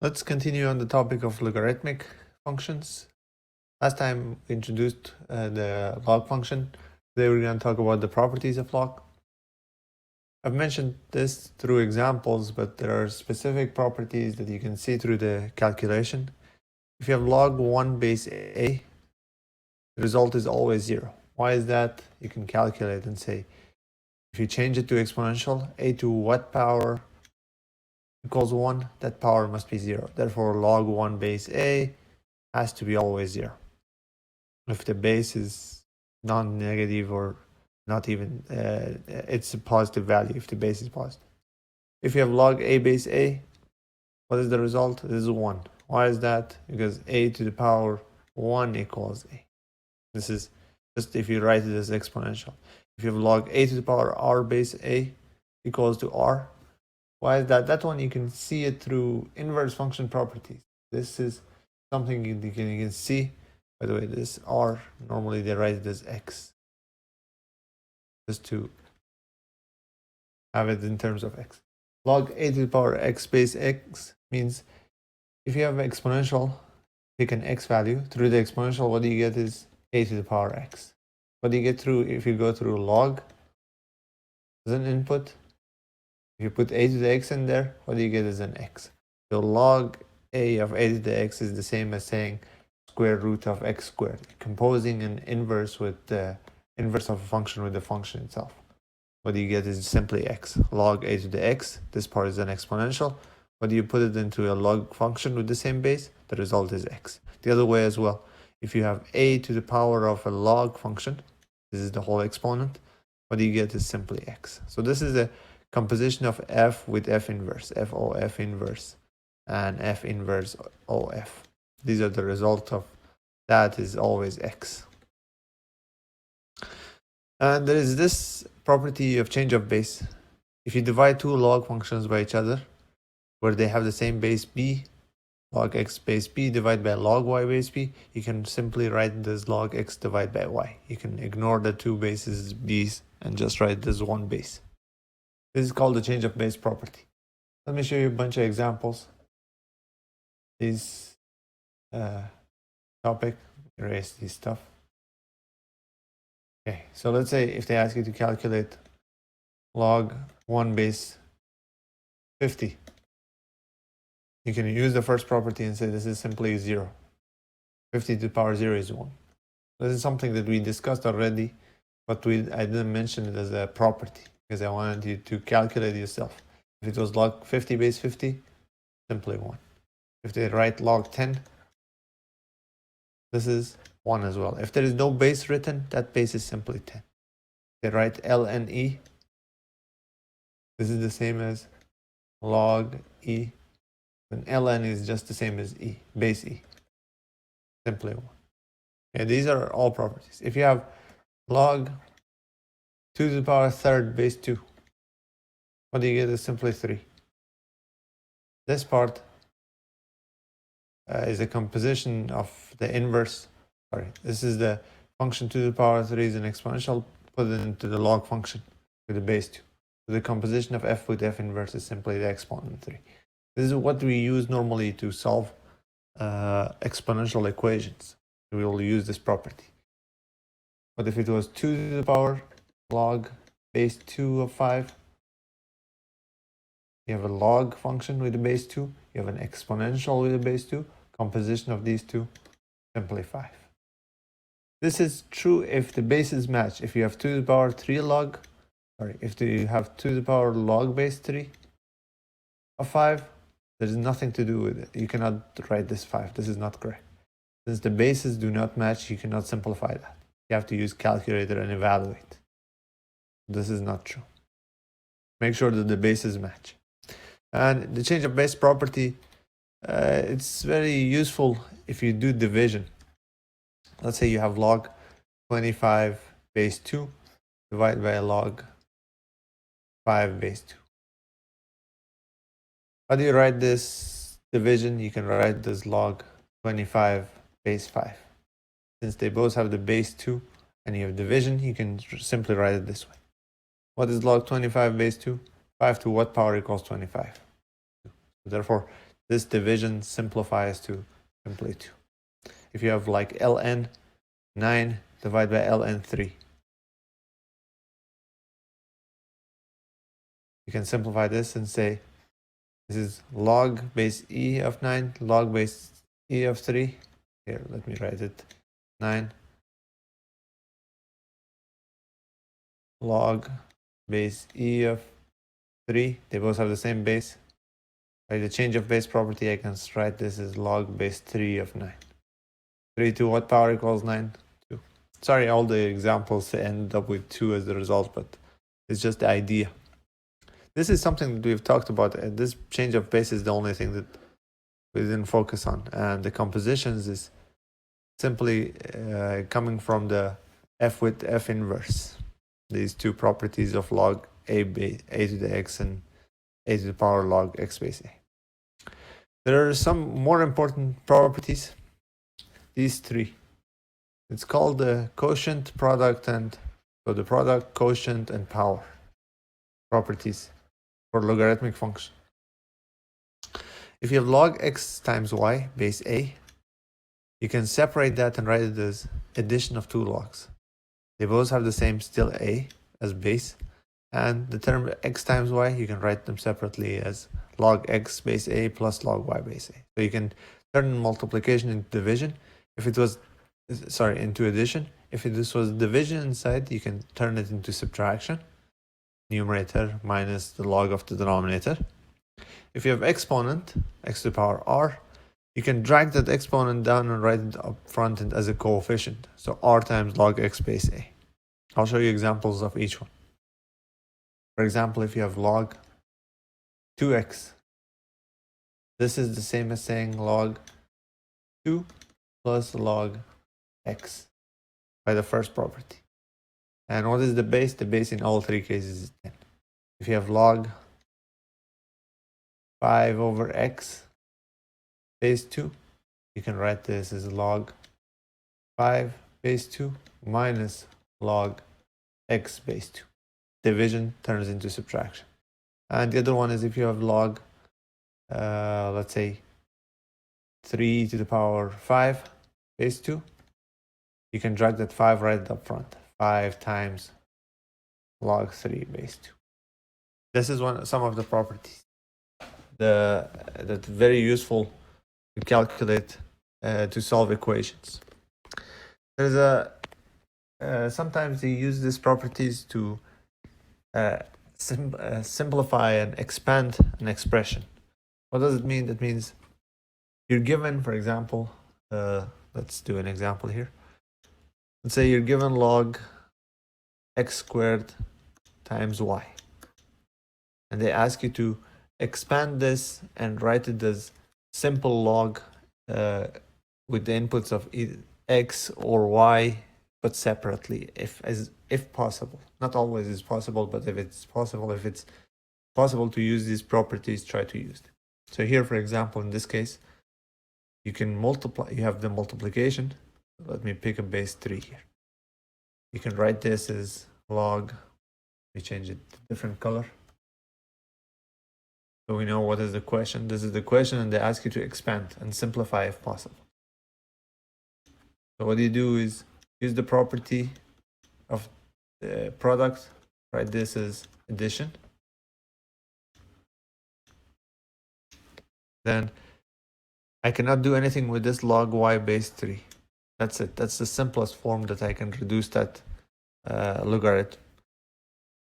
Let's continue on the topic of logarithmic functions. Last time we introduced the log function. Today we're going to talk about the properties of log. I've mentioned this through examples, but there are specific properties that you can see through the calculation. If you have log 1 base a, the result is always 0. Why is that? You can calculate and say, if you change it to exponential, a to what power equals 1, that power must be 0. Therefore, log 1 base a has to be always 0. If the base is non-negative or not even, it's a positive value if the base is positive. If you have log a base a, what is the result? This is 1. Why is that? Because a to the power 1 equals a. This is just if you write it as exponential. If you have log a to the power r base a equals to r, why is that? That one you can see it through inverse function properties. This is something you can see. By the way, this r, normally they write it as x. Just to have it in terms of x. Log a to the power x base x means if you have an exponential, pick an x value. Through the exponential, what you get is a to the power x. What do you get through if you go through log as an input? If you put a to the x in there, what do you get as an x? So log a of a to the x is the same as saying square root of x squared, composing an inverse with the inverse of a function with the function itself. What you get is simply x. Log a to the x, this part is an exponential. When you put it into a log function with the same base, the result is x. The other way as well. If you have a to the power of a log function, this is the whole exponent, what you get is simply x. So this is a composition of f with f inverse, f o f inverse, and f inverse o f. These are the result of that is always x. And there is this property of change of base. If you divide two log functions by each other, where they have the same base b, log x base b divided by log y base b, you can simply write this log x divided by y. You can ignore the two bases b's and just write this one base. This is called the change of base property. Let me show you a bunch of examples. This topic, erase this stuff. Okay, so let's say if they ask you to calculate log 1 base 50, you can use the first property and say this is simply 0. 50 to the power 0 is 1. This is something that we discussed already, but I didn't mention it as a property because I wanted you to calculate yourself. If it was log 50 base 50, simply 1. If they write log 10, this is 1 as well. If there is no base written, that base is simply 10. They write ln e. This is the same as log e. And ln is just the same as e, base e. Simply 1. Okay, these are all properties. If you have log 2 to the power third base 2, what do you get is simply 3. This part is a composition of the inverse. Sorry, this is the function 2 to the power 3 is an exponential, put it into the log function with the base 2. So the composition of f with f inverse is simply the exponent 3. This is what we use normally to solve exponential equations. We will use this property. But if it was 2 to the power log base 2 of 5, you have a log function with the base 2, you have an exponential with the base 2, composition of these two, simply 5. This is true if the bases match. If you have 2 to the power 3 log, if you have 2 to the power log base 3 of 5, there is nothing to do with it. You cannot write this 5. This is not correct. Since the bases do not match, you cannot simplify that. You have to use calculator and evaluate. This is not true. Make sure that the bases match. And the change of base property, it's very useful if you do division. Let's say you have log 25 base 2 divided by log 5 base 2. How do you write this division? You can write this log 25 base 5. Since they both have the base 2 and you have division, you can simply write it this way. What is log 25 base 2? 5 to what power equals 25? Therefore, this division simplifies to simply 2. If you have like ln 9 divided by ln 3, you can simplify this and say this is log base e of 9, log base e of 3. Here, let me write it. 9 log base e of 3. They both have the same base. By the change of base property, I can write this as log base 3 of 9. 3 to what power equals 9? 2. Sorry, all the examples end up with 2 as the result, but it's just the idea. This is something that we've talked about. This change of base is the only thing that we didn't focus on. And the compositions is simply coming from the f with f inverse. These two properties of log a to the x and a to the power log x base a. There are some more important properties. These three. It's called the quotient, product, and so the product, quotient, and power properties for logarithmic function. If you have log x times y base a, you can separate that and write it as addition of two logs. They both have the same still a as base, and the term x times y, you can write them separately as log x base a plus log y base a. So you can turn multiplication into division. If it was, into addition. If this was division inside, you can turn it into subtraction. Numerator minus the log of the denominator. If you have exponent, x to the power r, you can drag that exponent down and write it up front as a coefficient. So r times log x base a. I'll show you examples of each one. For example, if you have log 2x, this is the same as saying log 2 plus log x by the first property. And what is the base? The base in all three cases is 10. If you have log 5 over x base 2, you can write this as log 5 base 2 minus log x base 2. Division turns into subtraction. And the other one is if you have log, let's say 3 to the power 5 base 2, you can drag that 5 right up front. 5 times log 3 base 2. This is some of the properties that's very useful to calculate to solve equations. There's sometimes they use these properties to simplify and expand an expression. What does it mean? That means you're given, for example, let's do an example here. Let's say you're given log x squared times y. And they ask you to expand this and write it as simple log with the inputs of x or y, but separately, if possible. Not always is possible, but if it's possible to use these properties, try to use them. So here, for example, in this case, you can multiply. You have the multiplication. Let me pick a base 3 here. You can write this as log. We change it to different color. So we know what is the question. This is the question, and they ask you to expand and simplify if possible. So what you do is use the property of the product. Write this as addition. Then I cannot do anything with this log y base 3. That's it. That's the simplest form that I can reduce that logarithm.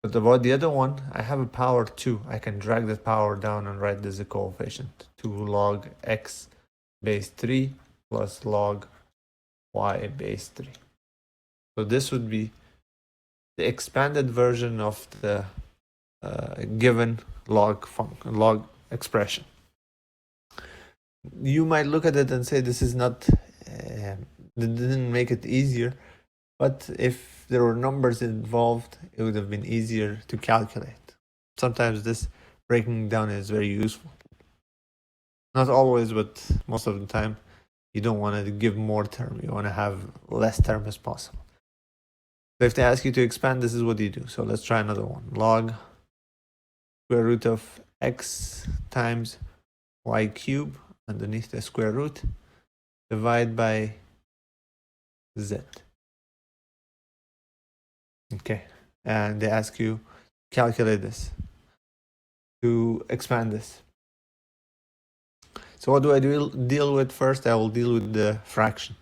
But about the other one, I have a power 2. I can drag that power down and write this as a coefficient. 2 log x base 3 plus log y base 3. So this would be the expanded version of the given log expression. You might look at it and say this is not, didn't make it easier, but if there were numbers involved, it would have been easier to calculate. Sometimes this breaking down is very useful. Not always, but most of the time, you don't want to give more term. You want to have less term as possible. So if they ask you to expand, this is what you do. So let's try another one. Log square root of x times y cube underneath the square root, divide by z. Okay, and they ask you calculate this to expand this. So what do I deal with first? I will deal with the fraction.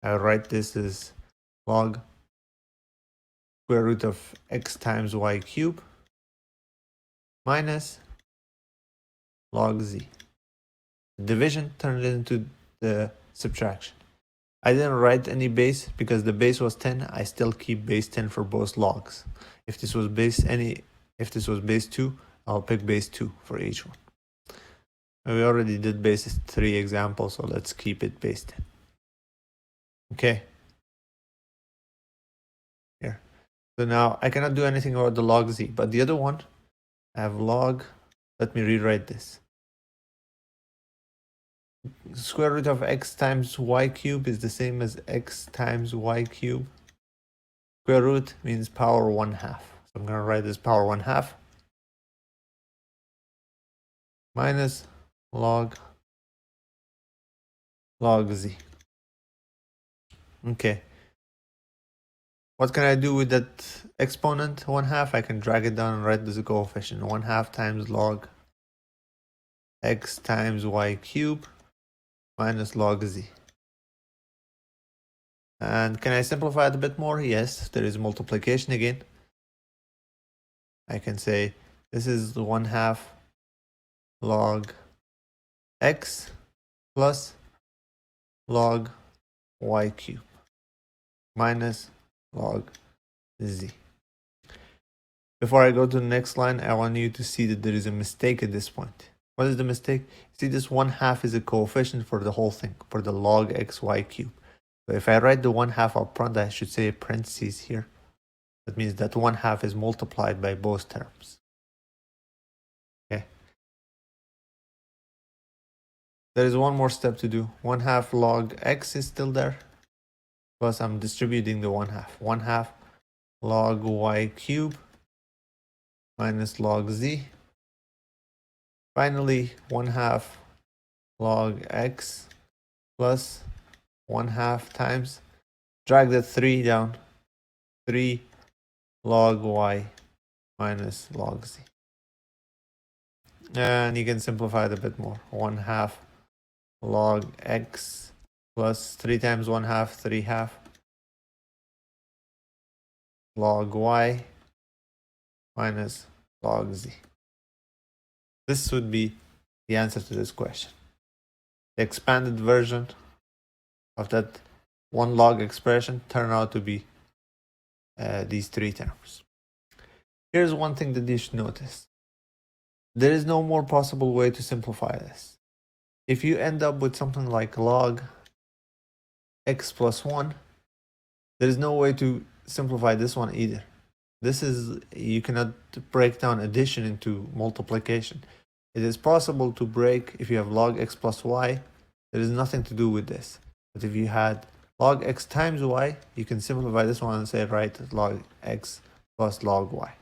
I'll write this as log square root of x times y cube minus log z. Division turned into the subtraction. I didn't write any base because the base was 10. I still keep base 10 for both logs. If this was base 2, I'll pick base 2 for each one. We already did base 3 example, so let's keep it base 10. Okay. Here. So now I cannot do anything about the log z, but the other one, I have log, let me rewrite this. Square root of x times y cube is the same as x times y cube. Square root means power 1/2. So I'm going to write this power 1/2 minus log z. Okay. What can I do with that exponent 1/2? I can drag it down and write this coefficient 1/2 times log x times y cube minus log z. And can I simplify it a bit more? Yes, there is multiplication again. I can say this is the 1/2 log x plus log y cube minus log z. Before I go to the next line, I want you to see that there is a mistake at this point. What is the mistake? See, this 1/2 is a coefficient for the whole thing, for the log xy cube. So if I write the 1/2 up front, I should say parentheses here. That means that 1/2 is multiplied by both terms. Okay. There is one more step to do. 1/2 log x is still there. Plus I'm distributing the 1/2. 1/2 log y cube minus log z. Finally, 1/2 log x plus 1/2 times, drag the 3 down, 3 log y minus log z. And you can simplify it a bit more. 1/2 log x plus 3 times 1/2, 3/2 log y minus log z. This would be the answer to this question. The expanded version of that one log expression turned out to be these 3 terms. Here's one thing that you should notice. There is no more possible way to simplify this. If you end up with something like log x plus 1, there is no way to simplify this one either. This is, you cannot break down addition into multiplication. It is possible to break if you have log x plus y. There is nothing to do with this. But if you had log x times y, you can simplify this one and say, right, log x plus log y.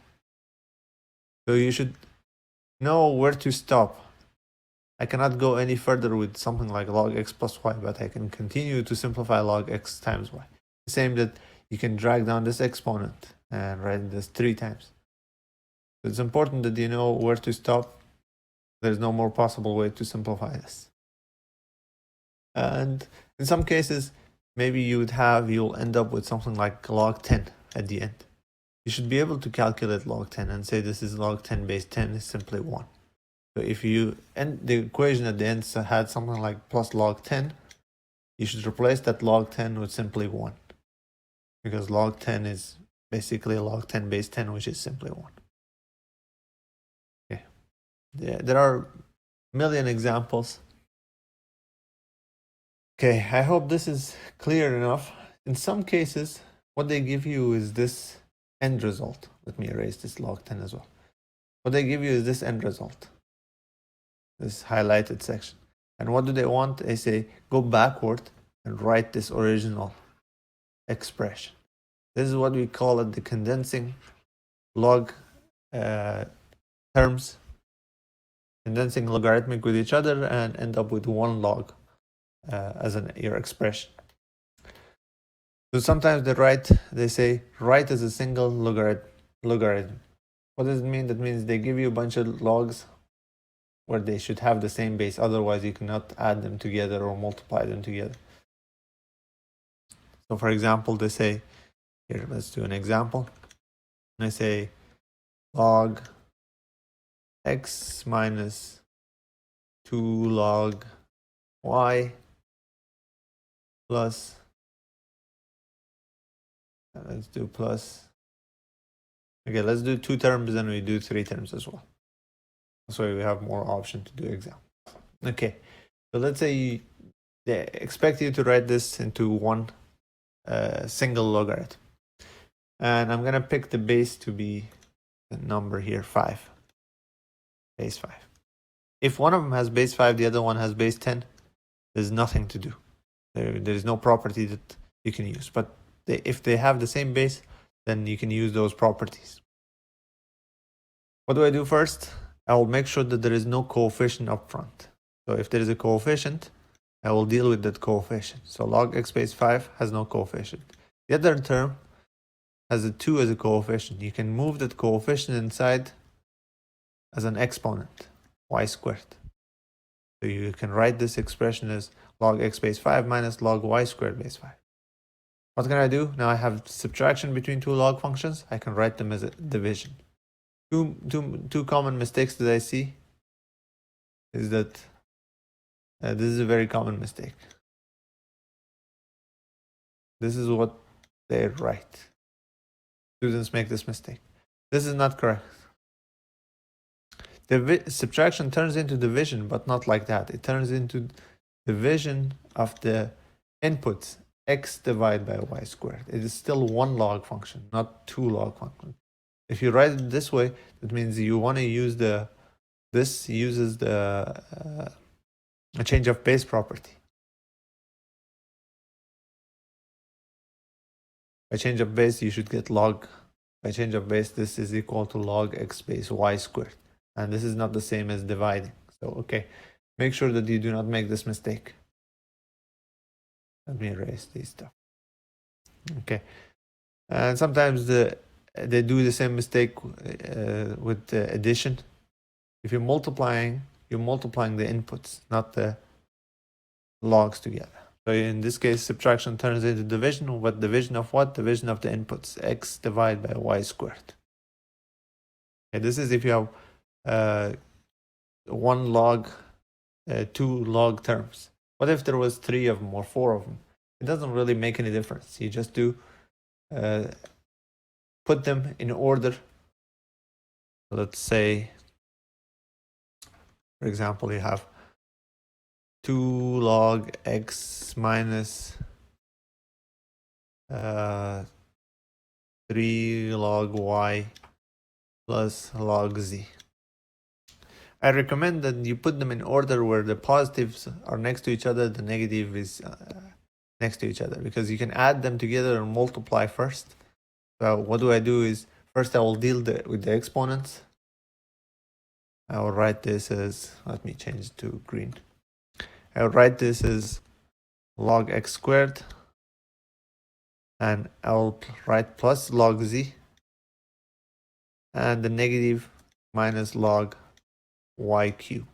So you should know where to stop. I cannot go any further with something like log x plus y, but I can continue to simplify log x times y. The same that you can drag down this exponent and write this 3 times. So it's important that you know where to stop. There's no more possible way to simplify this. And in some cases, maybe you'll end up with something like log 10 at the end. You should be able to calculate log 10 and say this is log 10 base 10 is simply 1. So if you end the equation at the end had something like plus log 10, you should replace that log 10 with simply 1. Because log 10 is basically log 10 base 10, which is simply 1. Okay. There are a million examples. Okay, I hope this is clear enough. In some cases, what they give you is this end result. Let me erase this log 10 as well. What they give you is this end result, this highlighted section. And what do they want? They say go backward and write this original expression. This is what we call it, the condensing log terms condensing logarithmic with each other, and end up with one log as your expression. So sometimes they say write as a single logarithm. What does it mean? That means they give you a bunch of logs where they should have the same base. Otherwise, you cannot add them together or multiply them together. So for example, they say, here, let's do an example. They say log x minus 2 log y plus, let's do plus. Okay, let's do 2 terms, and we do 3 terms as well. So we have more option to do example. Okay, so let's say they expect you to write this into one single logarithm. And I'm going to pick the base to be the number here, 5. Base 5. If one of them has base 5, the other one has base 10, there's nothing to do. There's no property that you can use. But if they have the same base, then you can use those properties. What do I do first? I will make sure that there is no coefficient up front. So if there is a coefficient, I will deal with that coefficient. So log x base 5 has no coefficient. The other term has a 2 as a coefficient. You can move that coefficient inside as an exponent, y squared. So you can write this expression as log x base 5 minus log y squared base 5. What can I do? Now I have subtraction between two log functions. I can write them as a division. Two common mistakes that I see is that this is a very common mistake. This is what they write. Students make this mistake. This is not correct. The subtraction turns into division, but not like that. It turns into division of the inputs, x divided by y squared. It is still one log function, not two log functions. If you write it this way, that means you want to use this uses the a change of base property. By change of base, you should get log. By change of base, this is equal to log x base y squared. And this is not the same as dividing. So, okay, make sure that you do not make this mistake. Let me erase these stuff. Okay. And sometimes they do the same mistake with the addition. If you're multiplying the inputs, not the logs together. So in this case, subtraction turns into division. What division of what? Division of the inputs, x divided by y squared. Okay, this is if you have one log, two log terms. What if there was 3 of them or 4 of them? It doesn't really make any difference. You just do put them in order. Let's say, for example, you have 2 log x minus 3 log y plus log z. I recommend that you put them in order where the positives are next to each other, the negative is next to each other, because you can add them together and multiply first. So what do I do is, first I will deal with the exponents. I will write this as, let me change it to green. I will write this as log x squared, and I will write plus log z, and the negative minus log y cube.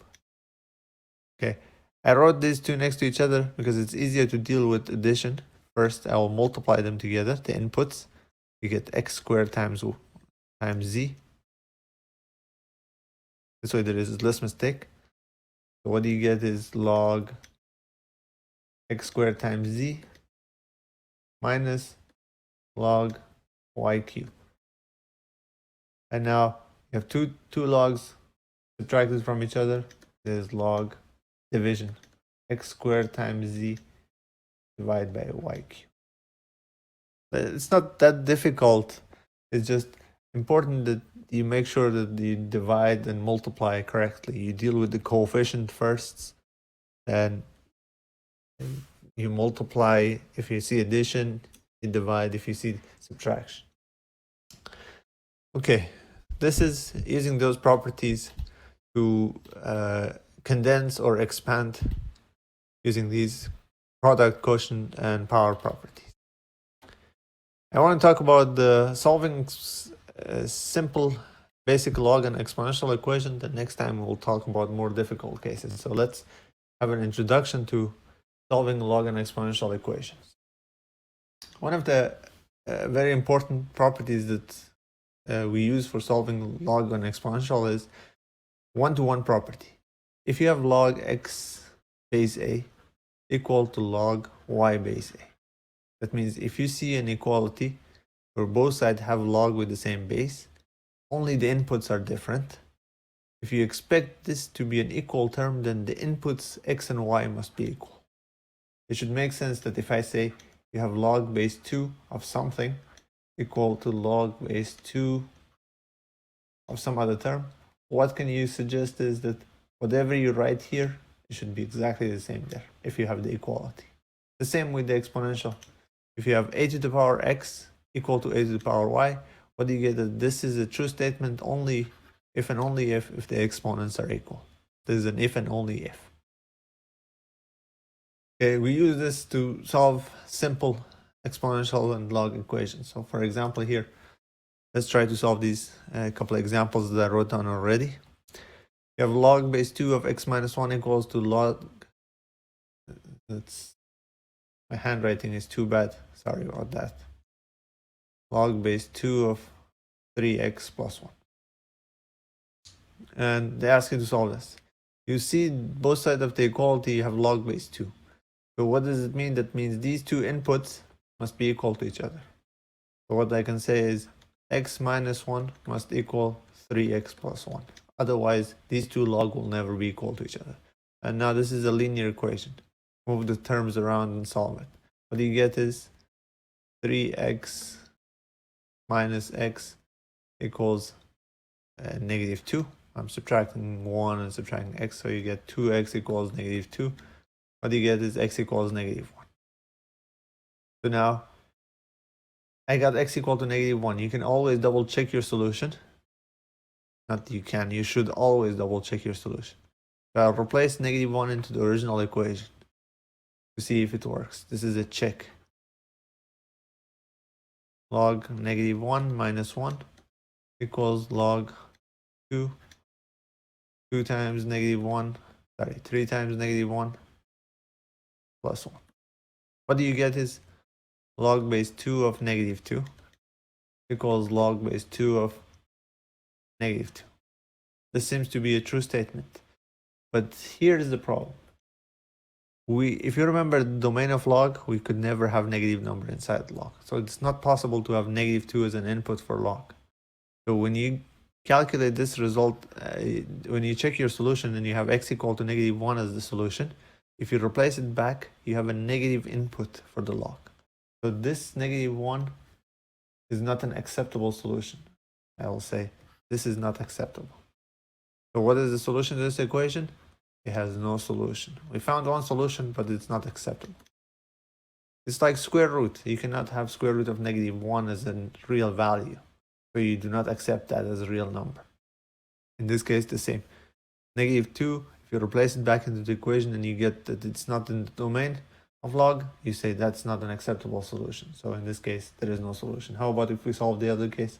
Okay, I wrote these two next to each other because it's easier to deal with addition. First, I will multiply them together, the inputs. You get x squared times z. This way there is less mistake. So what you get is log x squared times z minus log y cube. And now you have two logs subtracted from each other. There's log division, x squared times z divided by y cube. It's not that difficult. It's just important that you make sure that you divide and multiply correctly. You deal with the coefficient first, then you multiply. If you see addition, you divide. If you see subtraction. Okay, this is using those properties to condense or expand using these product, quotient, and power properties. I want to talk about the solving simple basic log and exponential equation. The next time we'll talk about more difficult cases. So let's have an introduction to solving log and exponential equations. One of the very important properties that we use for solving log and exponential is one-to-one property. If you have log x base a equal to log y base a, that means if you see an equality where both sides have log with the same base, only the inputs are different. If you expect this to be an equal term, then the inputs x and y must be equal. It should make sense that if I say you have log base 2 of something equal to log base 2 of some other term, what can you suggest is that whatever you write here, it should be exactly the same there if you have the equality. The same with the exponential. If you have a to the power x equal to a to the power y, what do you get? That this is a true statement only if and only if the exponents are equal. This is an if and only if. Okay, we use this to solve simple exponential and log equations. So for example here, let's try to solve these couple of examples that I wrote down already. You have log base 2 of x minus 1 equals to log, my handwriting is too bad, sorry about that. Log base 2 of 3x plus 1. And they ask you to solve this. You see both sides of the equality, you have log base 2. So what does it mean? That means these two inputs must be equal to each other. So what I can say is x minus 1 must equal 3x plus 1. Otherwise, these two log will never be equal to each other. And now this is a linear equation. Move the terms around and solve it. What you get is 3x minus x equals negative 2. I'm subtracting 1 and subtracting x, so you get 2x equals negative 2. What you get is x equals negative 1. So now, I got x equal to negative 1. You can always double check your solution. Not you can, you should always double check your solution. So I'll replace negative 1 into the original equation to see if it works. This is a check. Log negative 1 minus 1 equals log 2. 2 times negative 1, 3 times negative 1 plus 1. What do you get is log base 2 of negative 2 equals log base 2 of negative 2. This seems to be a true statement. But here's the problem. If you remember the domain of log, we could never have negative number inside log. So it's not possible to have negative 2 as an input for log. So when you calculate this result, when you check your solution and you have x equal to negative 1 as the solution, if you replace it back, you have a negative input for the log. So this negative 1 is not an acceptable solution. I will say this is not acceptable. So what is the solution to this equation? It has no solution. We found one solution, but it's not acceptable. It's like square root. You cannot have square root of negative 1 as a real value. So you do not accept that as a real number. In this case, the same. Negative 2, if you replace it back into the equation and you get that it's not in the domain of log, you say that's not an acceptable solution. So in this case, there is no solution. How about if we solve the other case?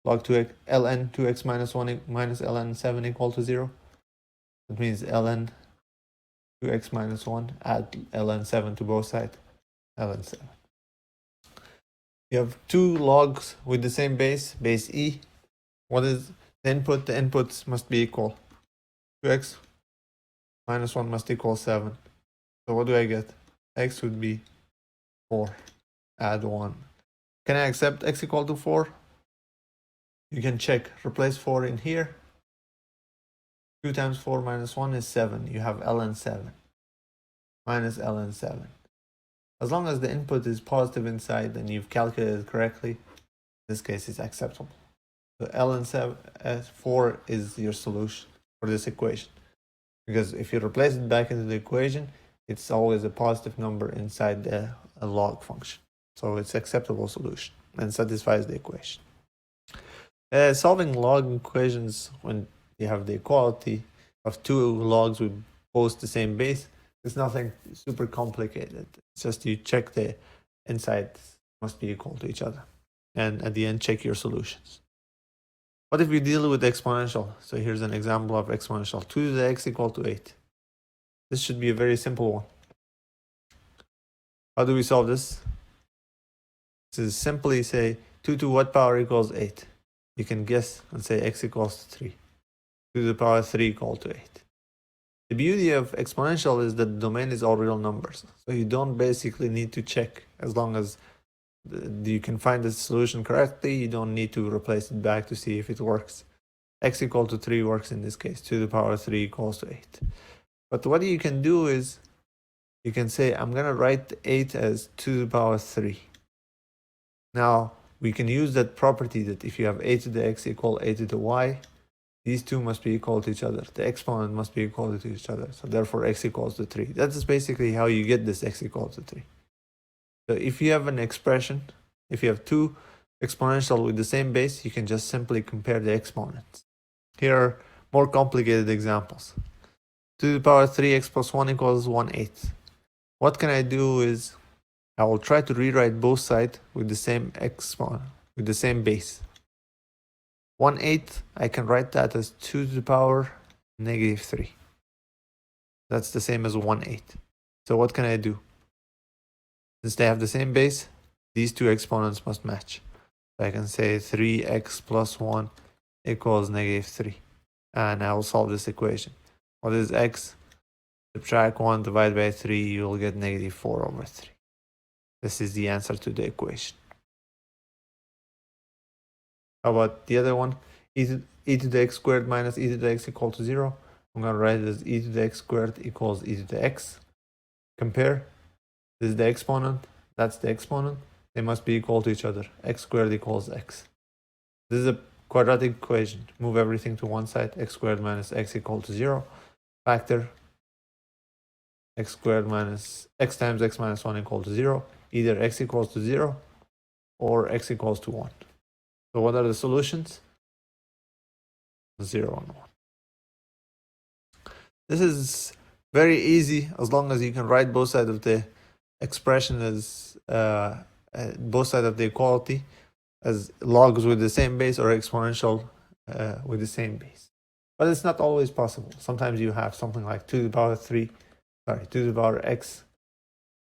Log 2x, ln 2x minus 1 minus ln 7 equal to 0. That means ln 2x minus 1, add ln 7 to both sides, ln 7. You have two logs with the same base e. What is the input? The inputs must be equal. 2x minus 1 must equal 7. So what do I get? X would be 4. Add 1. Can I accept x equal to 4? You can check. Replace 4 in here. 2 times 4 minus 1 is 7. You have ln 7 minus ln 7. As long as the input is positive inside and you've calculated correctly, in this case it's acceptable. So ln 4 is your solution for this equation. Because if you replace it back into the equation, it's always a positive number inside the log function. So it's acceptable solution and satisfies the equation. Solving log equations when you have the equality of two logs with both the same base. It's nothing super complicated. It's just you check the inside must be equal to each other. And at the end, check your solutions. What if we deal with exponential? So here's an example of exponential. 2 to the x equal to 8. This should be a very simple one. How do we solve this? This is simply say 2 to what power equals 8. You can guess and say x equals to 3. 2 to the power 3 equal to 8. The beauty of exponential is that the domain is all real numbers. So you don't basically need to check. As long as you can find the solution correctly, you don't need to replace it back to see if it works. X equal to 3 works in this case. 2 to the power 3 equals to 8. But what you can do is, you can say, I'm going to write 8 as 2 to the power 3. Now, we can use that property that if you have 8 to the x equal 8 to the y, these two must be equal to each other. The exponent must be equal to each other. So therefore, x equals to 3. That's basically how you get this x equals to 3. So if you have an expression, if you have two exponential with the same base, you can just simply compare the exponents. Here are more complicated examples. 2 to the power 3x plus 1 equals 1/8. What can I do is, I will try to rewrite both sides with the same exponent, with the same base. 1/8, I can write that as 2 to the power -3. That's the same as 1/8. So what can I do? Since they have the same base, these two exponents must match. So I can say 3x plus 1 equals -3. And I will solve this equation. What is x? Subtract 1 divided by 3, you will get -4/3. This is the answer to the equation. How about the other one? E to the x squared minus e to the x equal to 0. I'm going to write it as e to the x squared equals e to the x. Compare. This is the exponent. That's the exponent. They must be equal to each other. X squared equals x. This is a quadratic equation. Move everything to one side. X squared minus x equal to 0. Factor. X squared minus x times x minus 1 equal to 0. Either x equals to 0 or x equals to 1. So what are the solutions? 0 and 1. This is very easy as long as you can write both sides of the expression as both sides of the equality as logs with the same base or exponential with the same base. But it's not always possible. Sometimes you have something like 2 to the power 2 to the power x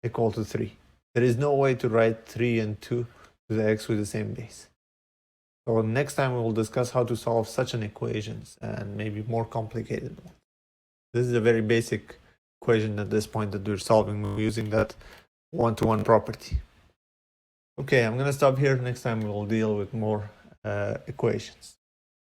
equal to 3. There is no way to write 3 and 2 to the x with the same base. So next time we will discuss how to solve such an equations and maybe more complicated ones. This is a very basic equation at this point that we're solving using that one-to-one property. Okay, I'm going to stop here. Next time we will deal with more equations.